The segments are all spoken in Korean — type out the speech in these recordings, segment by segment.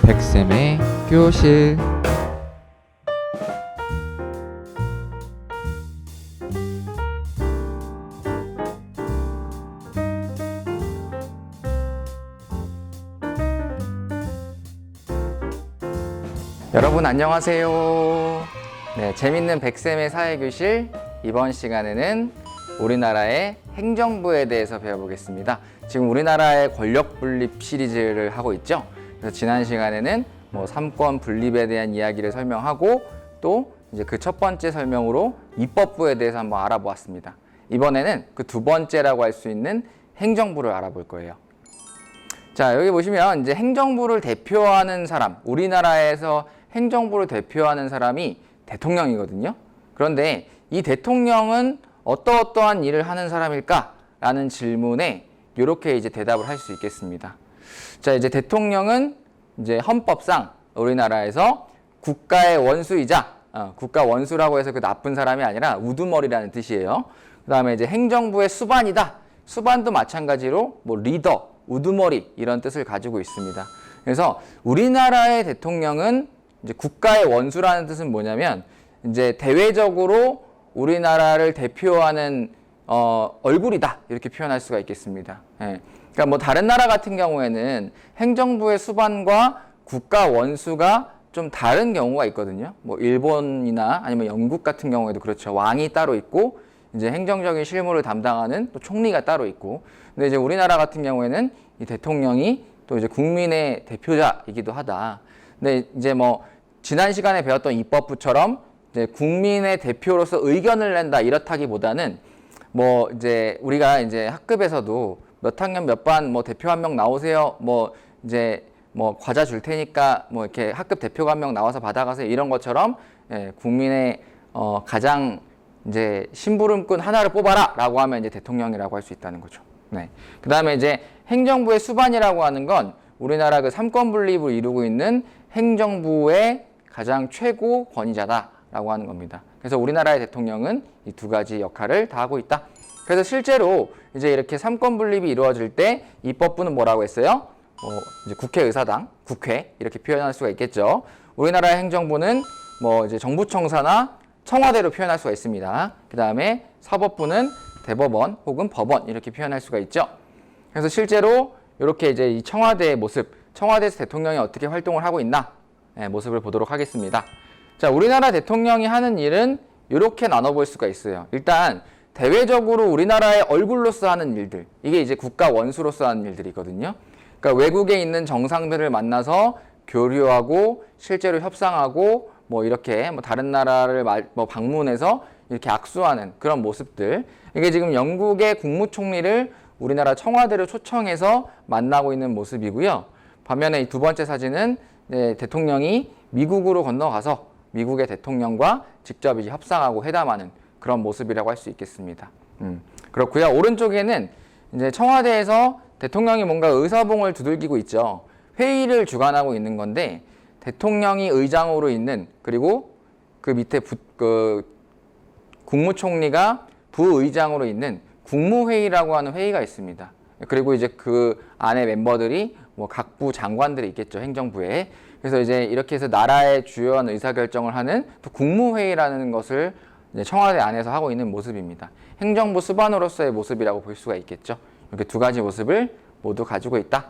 백쌤의 교실. 여러분 안녕하세요. 네, 재밌는 백쌤의 사회교실, 이번 시간에는 우리나라의 행정부에 대해서 배워보겠습니다. 지금 우리나라의 권력 분립 시리즈를 하고 있죠. 그래서 지난 시간에는 삼권 분립에 대한 이야기를 설명하고, 또 이제 그 첫 번째 설명으로 입법부에 대해서 한번 알아보았습니다. 이번에는 그 두 번째라고 할 수 있는 행정부를 알아볼 거예요. 자, 여기 보시면 이제 행정부를 대표하는 사람, 우리나라에서 행정부를 대표하는 사람이 대통령이거든요. 그런데 이 대통령은 어떠한 일을 하는 사람일까? 라는 질문에 이렇게 이제 대답을 할 수 있겠습니다. 자, 이제 대통령은 이제 헌법상 우리나라에서 국가의 원수이자, 국가 원수라고 해서 그 나쁜 사람이 아니라 우두머리라는 뜻이에요. 그 다음에 이제 행정부의 수반이다. 수반도 마찬가지로 리더, 우두머리 이런 뜻을 가지고 있습니다. 그래서 우리나라의 대통령은 이제 국가의 원수라는 뜻은 뭐냐면, 이제 대외적으로 우리나라를 대표하는 얼굴이다, 이렇게 표현할 수가 있겠습니다. 예. 그러니까 다른 나라 같은 경우에는 행정부의 수반과 국가 원수가 좀 다른 경우가 있거든요. 일본이나 아니면 영국 같은 경우에도 그렇죠. 왕이 따로 있고, 이제 행정적인 실무를 담당하는 또 총리가 따로 있고. 근데 이제 우리나라 같은 경우에는 이 대통령이 또 이제 국민의 대표자이기도 하다. 근데 이제 지난 시간에 배웠던 입법부처럼 이제 국민의 대표로서 의견을 낸다, 이렇다기보다는 이제 우리가 이제 학급에서도 몇 학년 몇 반 대표 한 명 나오세요. 이제 과자 줄 테니까 이렇게 학급 대표가 한 명 나와서 받아가세요, 이런 것처럼, 예, 국민의 가장 이제 심부름꾼 하나를 뽑아라 라고 하면 이제 대통령이라고 할 수 있다는 거죠. 네. 그 다음에 이제 행정부의 수반이라고 하는 건 우리나라 그 삼권 분립을 이루고 있는 행정부의 가장 최고 권위자다라고 하는 겁니다. 그래서 우리나라의 대통령은 이 두 가지 역할을 다 하고 있다. 그래서 실제로 이제 이렇게 삼권 분립이 이루어질 때 입법부는 뭐라고 했어요? 이제 국회의사당, 국회 이렇게 표현할 수가 있겠죠. 우리나라의 행정부는 이제 정부청사나 청와대로 표현할 수가 있습니다. 그 다음에 사법부는 대법원 혹은 법원 이렇게 표현할 수가 있죠. 그래서 실제로 이렇게 이제 이 청와대의 모습, 청와대에서 대통령이 어떻게 활동을 하고 있나, 모습을 보도록 하겠습니다. 자, 우리나라 대통령이 하는 일은 이렇게 나눠볼 수가 있어요. 일단 대외적으로 우리나라의 얼굴로서 하는 일들, 이게 이제 국가 원수로서 하는 일들이거든요. 그러니까 외국에 있는 정상들을 만나서 교류하고 실제로 협상하고 이렇게 다른 나라를 방문해서 이렇게 악수하는 그런 모습들, 이게 지금 영국의 국무총리를 우리나라 청와대로 초청해서 만나고 있는 모습이고요. 반면에 이 두 번째 사진은 대통령이 미국으로 건너가서 미국의 대통령과 직접 이제 협상하고 회담하는 그런 모습이라고 할 수 있겠습니다. 그렇고요. 오른쪽에는 이제 청와대에서 대통령이 뭔가 의사봉을 두들기고 있죠. 회의를 주관하고 있는 건데, 대통령이 의장으로 있는, 그리고 그 밑에 국무총리가 부의장으로 있는 국무회의라고 하는 회의가 있습니다. 그리고 이제 그 안에 멤버들이 각부 장관들이 있겠죠, 행정부에. 그래서 이제 이렇게 해서 나라의 주요한 의사결정을 하는 또 국무회의라는 것을 이제 청와대 안에서 하고 있는 모습입니다. 행정부 수반으로서의 모습이라고 볼 수가 있겠죠. 이렇게 두 가지 모습을 모두 가지고 있다.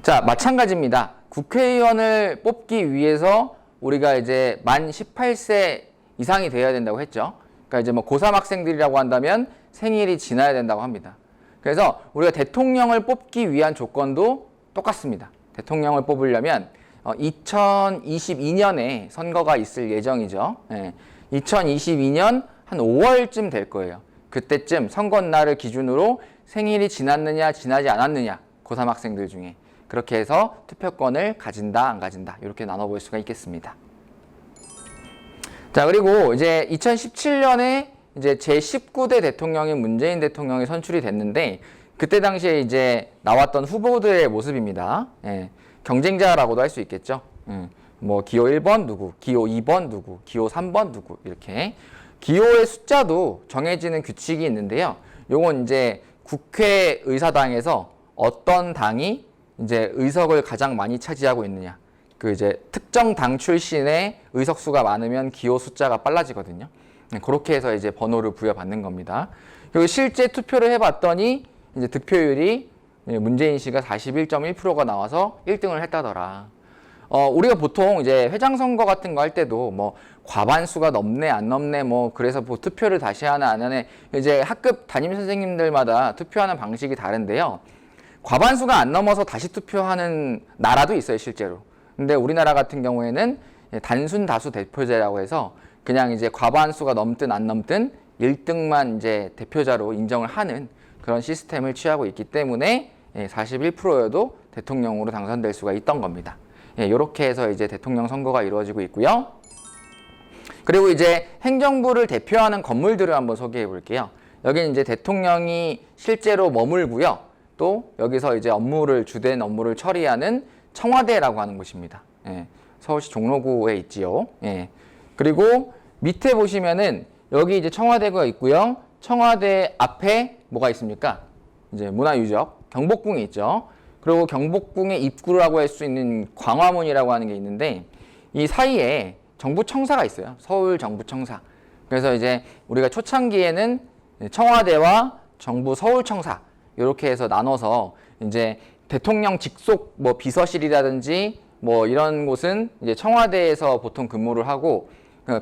자, 마찬가지입니다. 국회의원을 뽑기 위해서 우리가 이제 만 18세 이상이 되어야 된다고 했죠. 그러니까 이제 고3 학생들이라고 한다면 생일이 지나야 된다고 합니다. 그래서 우리가 대통령을 뽑기 위한 조건도 똑같습니다. 대통령을 뽑으려면 2022년에 선거가 있을 예정이죠. 2022년 한 5월쯤 될 거예요. 그때쯤 선거날을 기준으로 생일이 지났느냐 지나지 않았느냐, 고3 학생들 중에 그렇게 해서 투표권을 가진다 안 가진다, 이렇게 나눠볼 수가 있겠습니다. 자, 그리고 이제 2017년에 이제 제19대 대통령인 문재인 대통령이 선출이 됐는데, 그때 당시에 이제 나왔던 후보들의 모습입니다. 경쟁자라고도 할 수 있겠죠. 기호 1번 누구, 기호 2번 누구, 기호 3번 누구, 이렇게. 기호의 숫자도 정해지는 규칙이 있는데요. 요건 이제 국회의사당에서 어떤 당이 이제 의석을 가장 많이 차지하고 있느냐. 그 이제 특정 당 출신의 의석수가 많으면 기호 숫자가 빨라지거든요. 그렇게 해서 이제 번호를 부여받는 겁니다. 그리고 실제 투표를 해봤더니 이제 득표율이 문재인 씨가 41.1%가 나와서 1등을 했다더라. 우리가 보통 이제 회장 선거 같은 거 할 때도 뭐 과반수가 넘네 안 넘네 뭐 그래서 뭐 투표를 다시 하나 안 하네 이제 학급 담임 선생님들마다 투표하는 방식이 다른데요. 과반수가 안 넘어서 다시 투표하는 나라도 있어요, 실제로. 근데 우리나라 같은 경우에는 단순 다수 대표제라고 해서 그냥 이제 과반수가 넘든 안 넘든 1등만 이제 대표자로 인정을 하는 그런 시스템을 취하고 있기 때문에 41%여도 대통령으로 당선될 수가 있던 겁니다. 이렇게 해서 이제 대통령 선거가 이루어지고 있고요. 그리고 이제 행정부를 대표하는 건물들을 한번 소개해 볼게요. 여기는 이제 대통령이 실제로 머물고요. 또 여기서 이제 주된 업무를 처리하는 청와대라고 하는 곳입니다. 서울시 종로구에 있지요. 그리고 밑에 보시면은 여기 이제 청와대가 있고요. 청와대 앞에 뭐가 있습니까? 이제 문화유적 경복궁이 있죠. 그리고 경복궁의 입구라고 할 수 있는 광화문이라고 하는 게 있는데 이 사이에 정부청사가 있어요. 서울 정부청사. 그래서 이제 우리가 초창기에는 청와대와 정부 서울청사 이렇게 해서 나눠서 이제 대통령 직속 뭐 비서실이라든지 뭐 이런 곳은 이제 청와대에서 보통 근무를 하고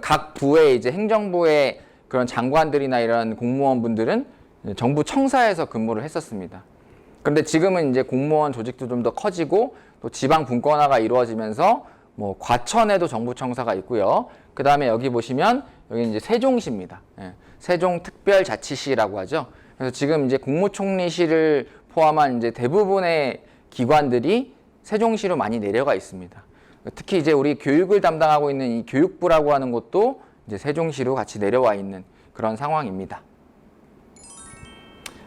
각 부의 이제 행정부의 그런 장관들이나 이런 공무원분들은 정부 청사에서 근무를 했었습니다. 그런데 지금은 이제 공무원 조직도 좀 더 커지고 또 지방 분권화가 이루어지면서 뭐 과천에도 정부 청사가 있고요. 그 다음에 여기 보시면 여기 이제 세종시입니다. 세종특별자치시라고 하죠. 그래서 지금 이제 국무총리실을 포함한 이제 대부분의 기관들이 세종시로 많이 내려가 있습니다. 특히 이제 우리 교육을 담당하고 있는 이 교육부라고 하는 곳도 이제 세종시로 같이 내려와 있는 그런 상황입니다.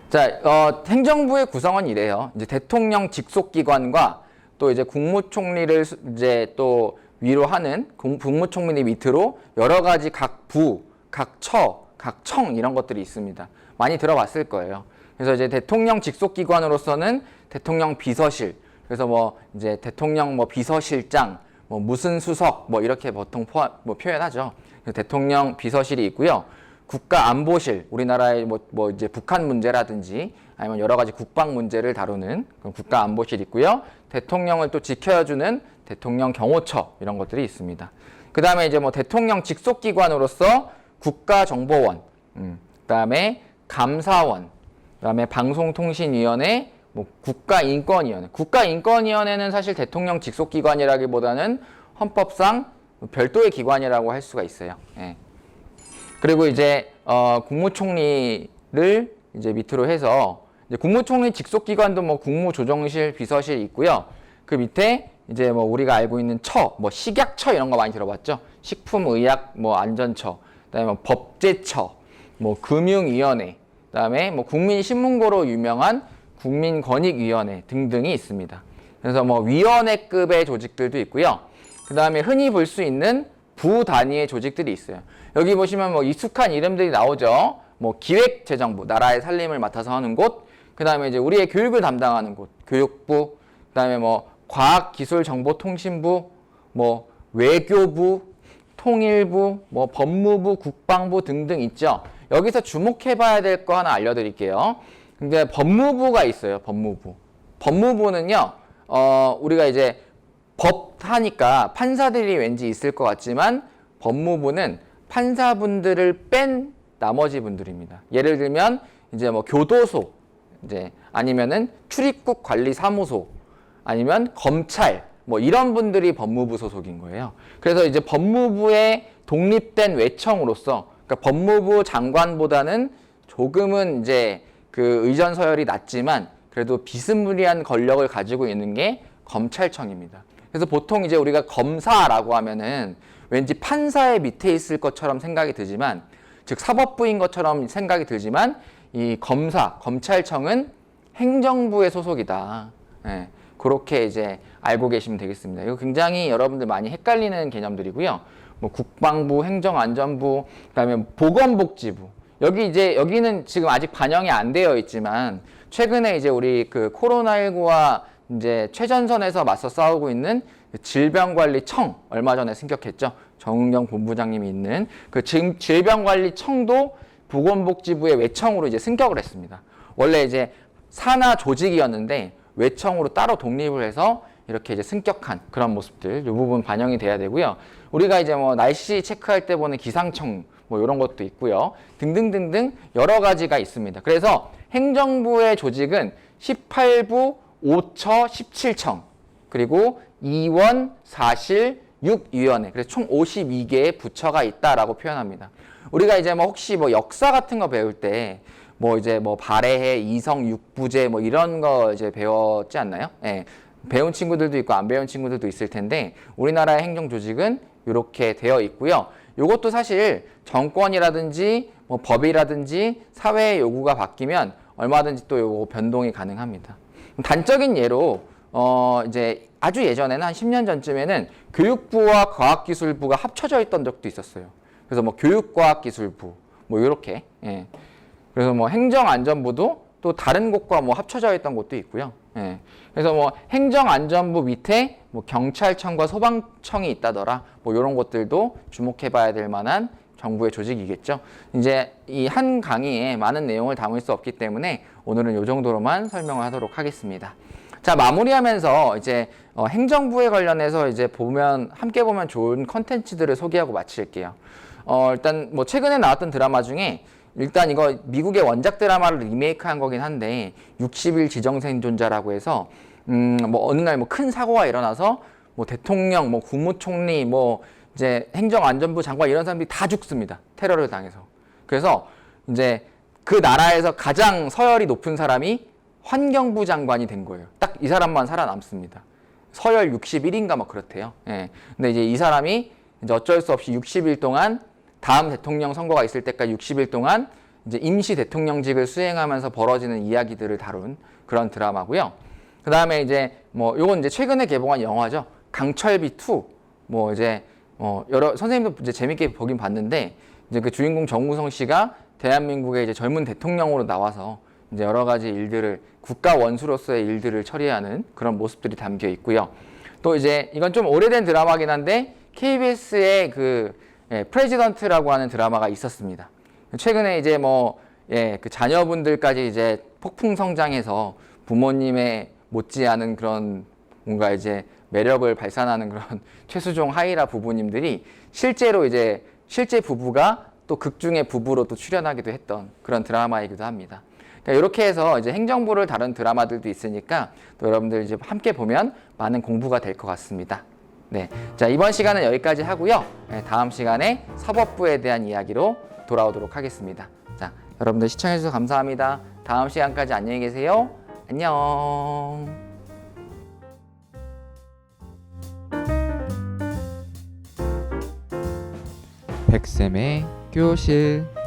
자, 행정부의 구성은 이래요. 이제 대통령 직속 기관과 또 이제 국무총리를 이제 또 위로 하는 국무총리 밑으로 여러 가지 각 부, 각 처, 각 청 이런 것들이 있습니다. 많이 들어봤을 거예요. 그래서 이제 대통령 직속 기관으로서는 대통령 비서실, 그래서 뭐 이제 대통령 뭐 비서실장, 뭐 무슨 수석 뭐 이렇게 보통 표현하죠. 대통령 비서실이 있고요. 국가안보실, 우리나라의 뭐 이제 북한 문제라든지 아니면 여러 가지 국방 문제를 다루는 국가안보실이 있고요. 대통령을 또 지켜주는 대통령 경호처 이런 것들이 있습니다. 그 다음에 이제 뭐 대통령 직속 기관으로서 국가정보원, 그다음에 감사원, 그다음에 방송통신위원회, 뭐 국가인권위원회. 국가인권위원회는 사실 대통령 직속 기관이라기보다는 헌법상 별도의 기관이라고 할 수가 있어요. 그리고 이제 국무총리를 이제 밑으로 해서 이제 국무총리 직속 기관도 뭐 국무조정실, 비서실 있고요. 그 밑에 이제 뭐 우리가 알고 있는 처, 뭐 식약처 이런 거 많이 들어봤죠. 식품의약 뭐 안전처, 그다음에 뭐 법제처, 뭐 금융위원회, 그다음에 뭐 국민신문고로 유명한 국민권익위원회 등등이 있습니다. 그래서 뭐 위원회급의 조직들도 있고요. 그다음에 흔히 볼 수 있는 부 단위의 조직들이 있어요. 여기 보시면 뭐 익숙한 이름들이 나오죠. 뭐 기획재정부, 나라의 살림을 맡아서 하는 곳, 그 다음에 이제 우리의 교육을 담당하는 곳, 교육부, 그 다음에 뭐 과학기술정보통신부, 뭐 외교부, 통일부, 뭐 법무부, 국방부 등등 있죠. 여기서 주목해봐야 될 거 하나 알려드릴게요. 근데 법무부가 있어요. 법무부. 법무부는요, 우리가 이제 법 하니까 판사들이 왠지 있을 것 같지만 법무부는 판사분들을 뺀 나머지 분들입니다. 예를 들면 이제 뭐 교도소, 이제 아니면은 출입국 관리 사무소, 아니면 검찰, 뭐 이런 분들이 법무부 소속인 거예요. 그래서 이제 법무부의 독립된 외청으로서, 그러니까 법무부 장관보다는 조금은 이제 그 의전 서열이 낮지만 그래도 비스무리한 권력을 가지고 있는 게 검찰청입니다. 그래서 보통 이제 우리가 검사라고 하면은 왠지 판사의 밑에 있을 것처럼 생각이 들지만, 즉 사법부인 것처럼 생각이 들지만 이 검찰청은 행정부의 소속이다. 그렇게 이제 알고 계시면 되겠습니다. 이거 굉장히 여러분들 많이 헷갈리는 개념들이고요. 뭐 국방부, 행정안전부, 그다음에 보건복지부. 여기는 지금 아직 반영이 안 되어 있지만 최근에 이제 우리 그 코로나19와 이제 최전선에서 맞서 싸우고 있는 질병관리청 얼마 전에 승격했죠. 정은경 본부장님이 있는 그 질병관리청도 보건복지부의 외청으로 이제 승격을 했습니다. 원래 이제 산하 조직이었는데 외청으로 따로 독립을 해서 이렇게 이제 승격한 그런 모습들, 이 부분 반영이 돼야 되고요. 우리가 이제 뭐 날씨 체크할 때 보는 기상청 뭐 이런 것도 있고요. 등등등등 여러 가지가 있습니다. 그래서 행정부의 조직은 18부, 5처, 17청, 그리고 2원, 4실, 6위원회, 그래서 총 52개의 부처가 있다라고 표현합니다. 우리가 이제 뭐 혹시 뭐 역사 같은 거 배울 때 뭐 이제 뭐 발해해, 이성, 육부제 뭐 이런 거 이제 배웠지 않나요? 예. 배운 친구들도 있고 안 배운 친구들도 있을 텐데 우리나라의 행정 조직은 이렇게 되어 있고요. 이것도 사실 정권이라든지 뭐 법이라든지 사회의 요구가 바뀌면 얼마든지 또 요거 변동이 가능합니다. 단적인 예로 이제 아주 예전에는 한 10년 전쯤에는 교육부와 과학기술부가 합쳐져 있던 적도 있었어요. 그래서 뭐 교육과학기술부 뭐 이렇게. 예. 그래서 뭐 행정안전부도 또 다른 곳과 뭐 합쳐져 있던 곳도 있고요. 예. 그래서 뭐 행정안전부 밑에 뭐 경찰청과 소방청이 있다더라. 뭐 이런 것들도 주목해봐야 될 만한 정부의 조직이겠죠. 이제 이 한 강의에 많은 내용을 담을 수 없기 때문에 오늘은 이 정도로만 설명을 하도록 하겠습니다. 자, 마무리하면서 이제 행정부에 관련해서 이제 함께 보면 좋은 컨텐츠들을 소개하고 마칠게요. 일단 뭐 최근에 나왔던 드라마 중에 일단 이거 미국의 원작 드라마를 리메이크한 거긴 한데 60일 지정생존자라고 해서 뭐 어느 날 뭐 큰 사고가 일어나서 뭐 대통령, 뭐 국무총리, 뭐 이제 행정안전부 장관 이런 사람들이 다 죽습니다. 테러를 당해서. 그래서 이제 그 나라에서 가장 서열이 높은 사람이 환경부 장관이 된 거예요. 딱 이 사람만 살아남습니다. 서열 61인가 뭐 그렇대요. 예. 근데 이제 이 사람이 이제 어쩔 수 없이 60일 동안 다음 대통령 선거가 있을 때까지 60일 동안 이제 임시 대통령직을 수행하면서 벌어지는 이야기들을 다룬 그런 드라마고요. 그 다음에 이제 뭐 요건 이제 최근에 개봉한 영화죠. 강철비 2. 뭐 이제 여러 선생님도 이제 재밌게 보긴 봤는데 이제 그 주인공 정우성 씨가 대한민국의 이제 젊은 대통령으로 나와서 이제 여러 가지 일들을 국가 원수로서의 일들을 처리하는 그런 모습들이 담겨 있고요. 또 이제 이건 좀 오래된 드라마긴 한데 KBS의 그 프레지던트라고 하는 드라마가 있었습니다. 최근에 이제 그 자녀분들까지 이제 폭풍 성장해서 부모님의 못지않은 그런 뭔가 이제 매력을 발산하는 그런 최수종 하이라 부부님들이 실제로 이제 실제 부부가 또 극중의 부부로 또 출연하기도 했던 그런 드라마이기도 합니다. 그러니까 이렇게 해서 이제 행정부를 다룬 드라마들도 있으니까 또 여러분들 이제 함께 보면 많은 공부가 될 것 같습니다. 네, 자 이번 시간은 여기까지 하고요. 다음 시간에 사법부에 대한 이야기로 돌아오도록 하겠습니다. 자, 여러분들 시청해주셔서 감사합니다. 다음 시간까지 안녕히 계세요. 안녕. 백쌤의 교실.